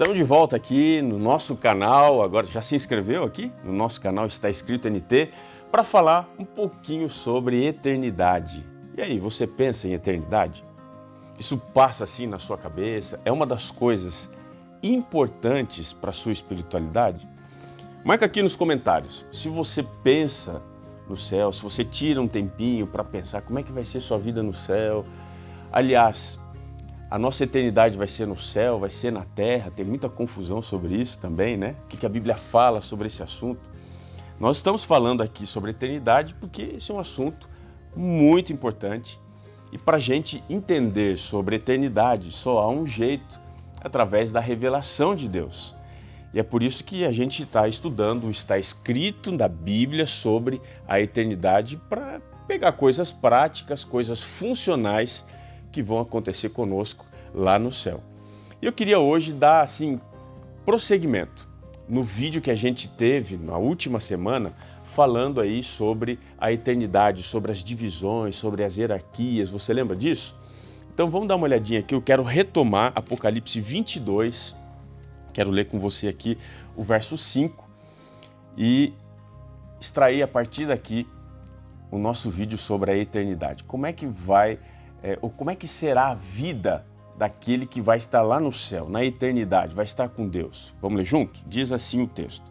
Estamos de volta aqui no nosso canal, agora já se inscreveu aqui? No nosso canal Está Escrito NT, para falar um pouquinho sobre eternidade. E aí, você pensa em eternidade? Isso passa assim na sua cabeça? É uma das coisas importantes para a sua espiritualidade? Marca aqui nos comentários se você pensa no céu, se você tira um tempinho para pensar como é que vai ser sua vida no céu. Aliás, a nossa eternidade vai ser no céu, vai ser na terra, tem muita confusão sobre isso também, né? O que a Bíblia fala sobre esse assunto? Nós estamos falando aqui sobre eternidade porque esse é um assunto muito importante e para a gente entender sobre eternidade só há um jeito, através da revelação de Deus. E é por isso que a gente está estudando, está escrito na Bíblia sobre a eternidade para pegar coisas práticas, coisas funcionais que vão acontecer conosco lá no céu. E eu queria hoje dar, assim, prosseguimento no vídeo que a gente teve na última semana, falando aí sobre a eternidade, sobre as divisões, sobre as hierarquias. Você lembra disso? Então vamos dar uma olhadinha aqui. Eu quero retomar Apocalipse 22, quero ler com você aqui o verso 5 e extrair a partir daqui o nosso vídeo sobre a eternidade. Como é que vai ou como é que será a vida daquele que vai estar lá no céu, na eternidade, vai estar com Deus? Vamos ler juntos? Diz assim o texto: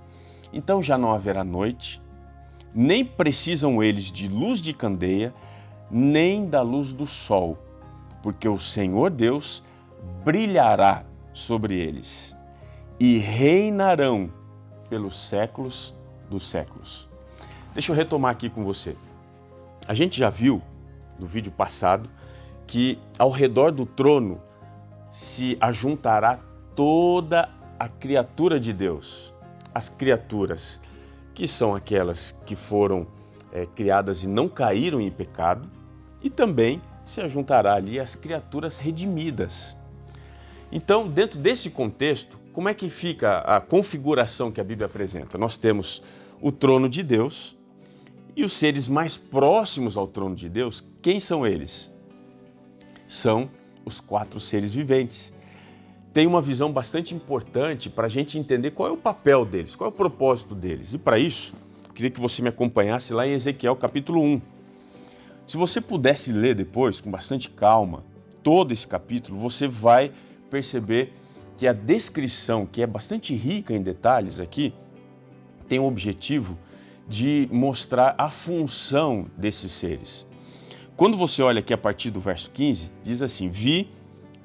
Então já não haverá noite, nem precisam eles de luz de candeia, nem da luz do sol, porque o Senhor Deus brilhará sobre eles e reinarão pelos séculos dos séculos. Deixa eu retomar aqui com você. A gente já viu no vídeo passado que ao redor do trono se ajuntará toda a criatura de Deus. As criaturas que são aquelas que foram criadas e não caíram em pecado, e também se ajuntará ali as criaturas redimidas. Então, dentro desse contexto, como é que fica a configuração que a Bíblia apresenta? Nós temos o trono de Deus e os seres mais próximos ao trono de Deus, quem são eles? São os 4 seres viventes. Tem uma visão bastante importante para a gente entender qual é o papel deles, qual é o propósito deles. E para isso, eu queria que você me acompanhasse lá em Ezequiel capítulo 1. Se você pudesse ler depois, com bastante calma, todo esse capítulo, você vai perceber que a descrição, que é bastante rica em detalhes aqui, tem o objetivo de mostrar a função desses seres. Quando você olha aqui a partir do verso 15, diz assim: Vi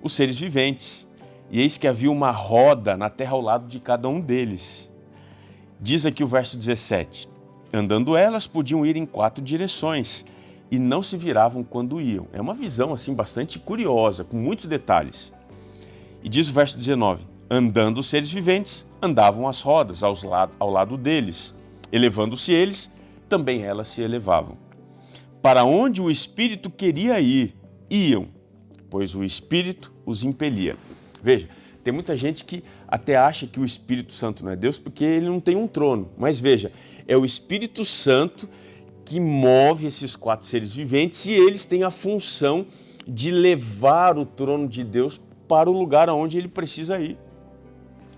os seres viventes, e eis que havia uma roda na terra ao lado de cada um deles. Diz aqui o verso 17: Andando elas, podiam ir em 4 direções, e não se viravam quando iam. É uma visão assim bastante curiosa, com muitos detalhes. E diz o verso 19: Andando os seres viventes, andavam as rodas ao lado deles. Elevando-se eles, também elas se elevavam. Para onde o Espírito queria ir, iam, pois o Espírito os impelia. Veja, tem muita gente que até acha que o Espírito Santo não é Deus porque ele não tem um trono. Mas veja, é o Espírito Santo que move esses 4 seres viventes e eles têm a função de levar o trono de Deus para o lugar aonde ele precisa ir.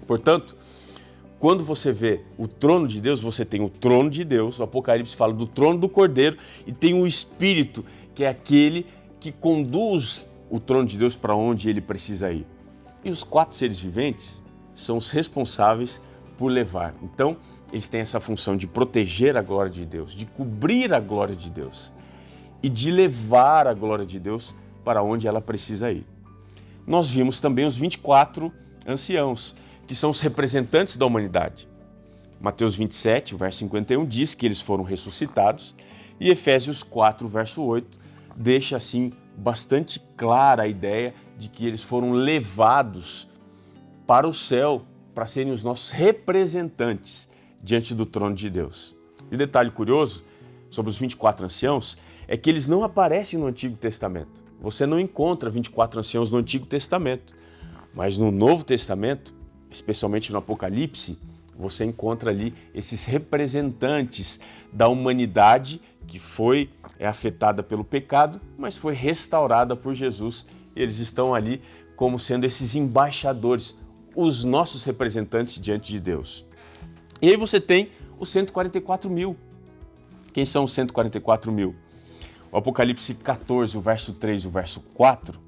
Portanto, quando você vê o trono de Deus, você tem o trono de Deus, o Apocalipse fala do trono do Cordeiro, e tem o Espírito, que é aquele que conduz o trono de Deus para onde ele precisa ir. E os 4 seres viventes são os responsáveis por levar. Então, eles têm essa função de proteger a glória de Deus, de cobrir a glória de Deus e de levar a glória de Deus para onde ela precisa ir. Nós vimos também os 24 anciãos, que são os representantes da humanidade. Mateus 27, verso 51, diz que eles foram ressuscitados, e Efésios 4, verso 8, deixa assim bastante clara a ideia de que eles foram levados para o céu para serem os nossos representantes diante do trono de Deus. E o detalhe curioso sobre os 24 anciãos é que eles não aparecem no Antigo Testamento. Você não encontra 24 anciãos no Antigo Testamento, mas no Novo Testamento, especialmente no Apocalipse, você encontra ali esses representantes da humanidade que foi afetada pelo pecado, mas foi restaurada por Jesus. Eles estão ali como sendo esses embaixadores, os nossos representantes diante de Deus. E aí você tem os 144 mil. Quem são os 144 mil? O Apocalipse 14, o verso 3 e o verso 4,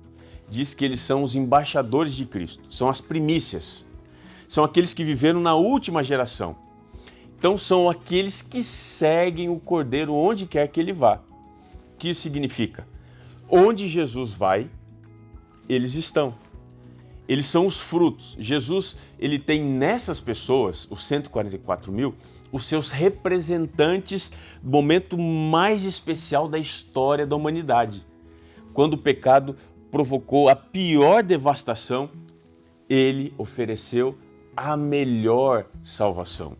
diz que eles são os embaixadores de Cristo, são as primícias, são aqueles que viveram na última geração. Então são aqueles que seguem o Cordeiro onde quer que ele vá. O que isso significa? Onde Jesus vai, eles estão. Eles são os frutos. Jesus, ele tem nessas pessoas, os 144 mil, os seus representantes do momento mais especial da história da humanidade. Quando o pecado provocou a pior devastação, ele ofereceu a melhor salvação.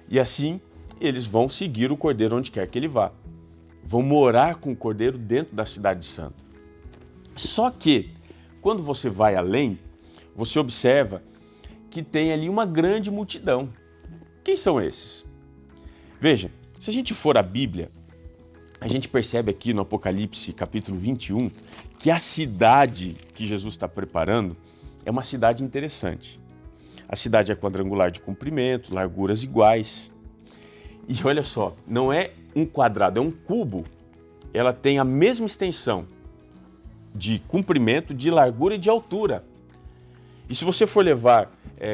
E assim, eles vão seguir o Cordeiro onde quer que ele vá. Vão morar com o Cordeiro dentro da cidade santa. Só que, quando você vai além, você observa que tem ali uma grande multidão. Quem são esses? Veja, se a gente for à Bíblia, a gente percebe aqui no Apocalipse capítulo 21 que a cidade que Jesus está preparando é uma cidade interessante. A cidade é quadrangular de comprimento, larguras iguais. E olha só, não é um quadrado, é um cubo. Ela tem a mesma extensão de comprimento, de largura e de altura. E se você for levar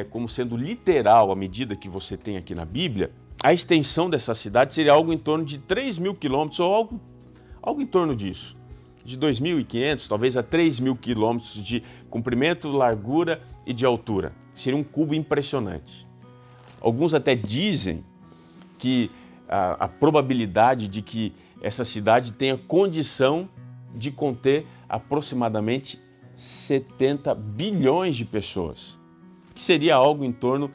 como sendo literal a medida que você tem aqui na Bíblia, a extensão dessa cidade seria algo em torno de 3.000 quilômetros ou algo em torno disso. De 2.500, talvez a 3.000 quilômetros de comprimento, largura e de altura. Seria um cubo impressionante. Alguns até dizem que a probabilidade de que essa cidade tenha condição de conter aproximadamente 70 bilhões de pessoas, que seria algo em torno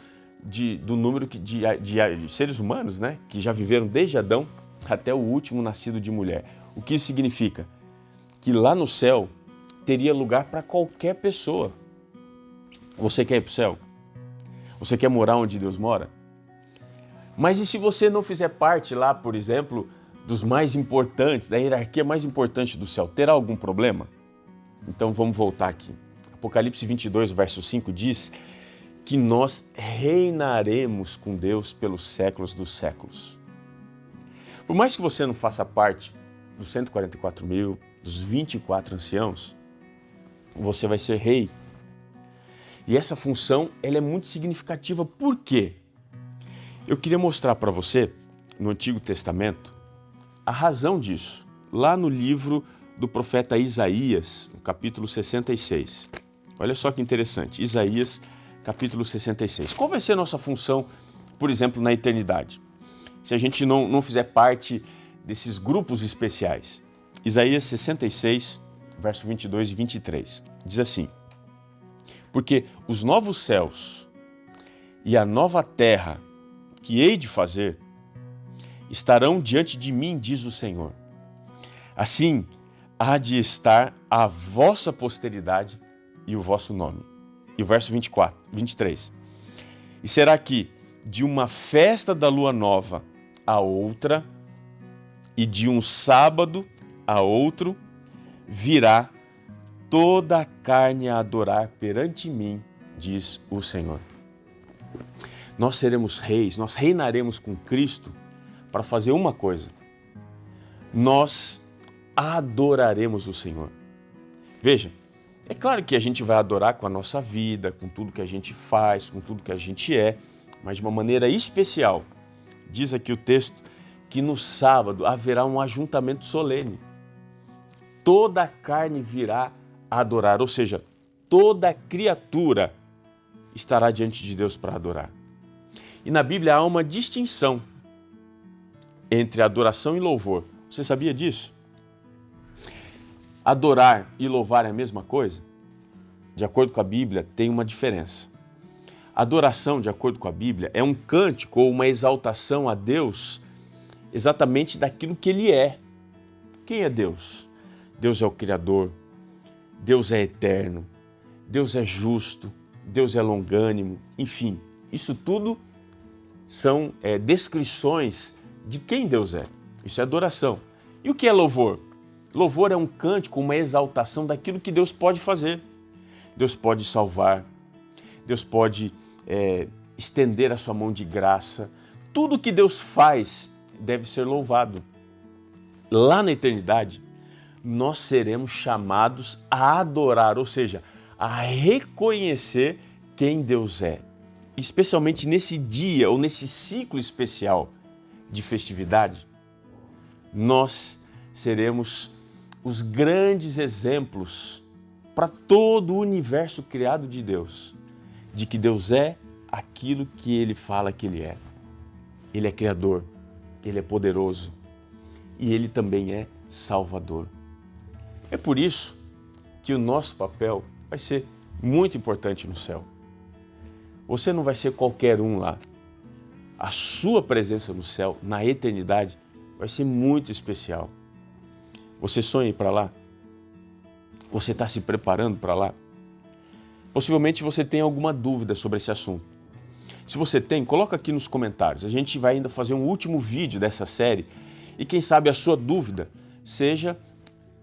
do número de seres humanos, né, que já viveram desde Adão até o último nascido de mulher. O que isso significa? Que lá no céu teria lugar para qualquer pessoa. Você quer ir para o céu? Você quer morar onde Deus mora? Mas e se você não fizer parte lá, por exemplo, dos mais importantes, da hierarquia mais importante do céu, terá algum problema? Então vamos voltar aqui. Apocalipse 22, verso 5 diz que nós reinaremos com Deus pelos séculos dos séculos. Por mais que você não faça parte dos 144 mil, dos 24 anciãos, você vai ser rei. E essa função ela é muito significativa. Por quê? Eu queria mostrar para você, no Antigo Testamento, a razão disso. Lá no livro do profeta Isaías, no capítulo 66. Olha só que interessante. Isaías, capítulo 66. Qual vai ser a nossa função, por exemplo, na eternidade? Se a gente não fizer parte desses grupos especiais. Isaías 66, verso 22 e 23. Diz assim: porque os novos céus e a nova terra que hei de fazer estarão diante de mim, diz o Senhor. Assim há de estar a vossa posteridade e o vosso nome. E o verso 23. E será que de uma festa da lua nova a outra, e de um sábado a outro, virá toda a carne a adorar perante mim, diz o Senhor. Nós seremos reis, nós reinaremos com Cristo para fazer uma coisa. Nós adoraremos o Senhor. Veja, é claro que a gente vai adorar com a nossa vida, com tudo que a gente faz, com tudo que a gente é, mas de uma maneira especial. Diz aqui o texto que no sábado haverá um ajuntamento solene. Toda a carne virá a adorar, ou seja, toda criatura estará diante de Deus para adorar. E na Bíblia há uma distinção entre adoração e louvor. Você sabia disso? Adorar e louvar é a mesma coisa? De acordo com a Bíblia, tem uma diferença. Adoração, de acordo com a Bíblia, é um cântico ou uma exaltação a Deus exatamente daquilo que Ele é. Quem é Deus? Deus é o Criador, Deus é eterno, Deus é justo, Deus é longânimo, enfim, isso tudo são descrições de quem Deus é. Isso é adoração. E o que é louvor? Louvor é um cântico, uma exaltação daquilo que Deus pode fazer. Deus pode salvar, Deus pode estender a sua mão de graça. Tudo que Deus faz deve ser louvado. Lá na eternidade, nós seremos chamados a adorar, ou seja, a reconhecer quem Deus é. Especialmente nesse dia ou nesse ciclo especial de festividade, nós seremos os grandes exemplos para todo o universo criado de Deus, de que Deus é aquilo que Ele fala que Ele é. Ele é Criador, Ele é poderoso e Ele também é Salvador. É por isso que o nosso papel vai ser muito importante no céu. Você não vai ser qualquer um lá. A sua presença no céu, na eternidade, vai ser muito especial. Você sonha ir para lá? Você está se preparando para lá? Possivelmente você tem alguma dúvida sobre esse assunto. Se você tem, coloca aqui nos comentários. A gente vai ainda fazer um último vídeo dessa série e quem sabe a sua dúvida seja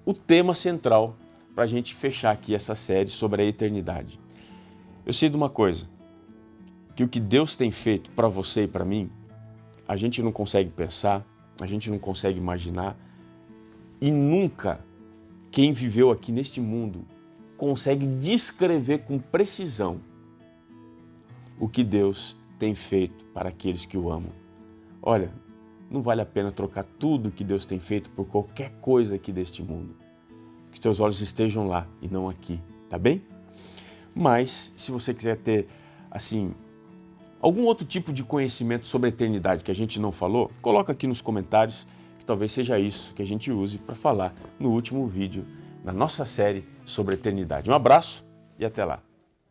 o tema central para a gente fechar aqui essa série sobre a eternidade. Eu sei de uma coisa, que o que Deus tem feito para você e para mim, a gente não consegue pensar, a gente não consegue imaginar e nunca quem viveu aqui neste mundo consegue descrever com precisão o que Deus tem feito para aqueles que o amam. Olha, não vale a pena trocar tudo que Deus tem feito por qualquer coisa aqui deste mundo. Que teus olhos estejam lá e não aqui, tá bem? Mas, se você quiser ter, assim, algum outro tipo de conhecimento sobre a eternidade que a gente não falou, coloca aqui nos comentários que talvez seja isso que a gente use para falar no último vídeo na nossa série sobre a eternidade. Um abraço e até lá!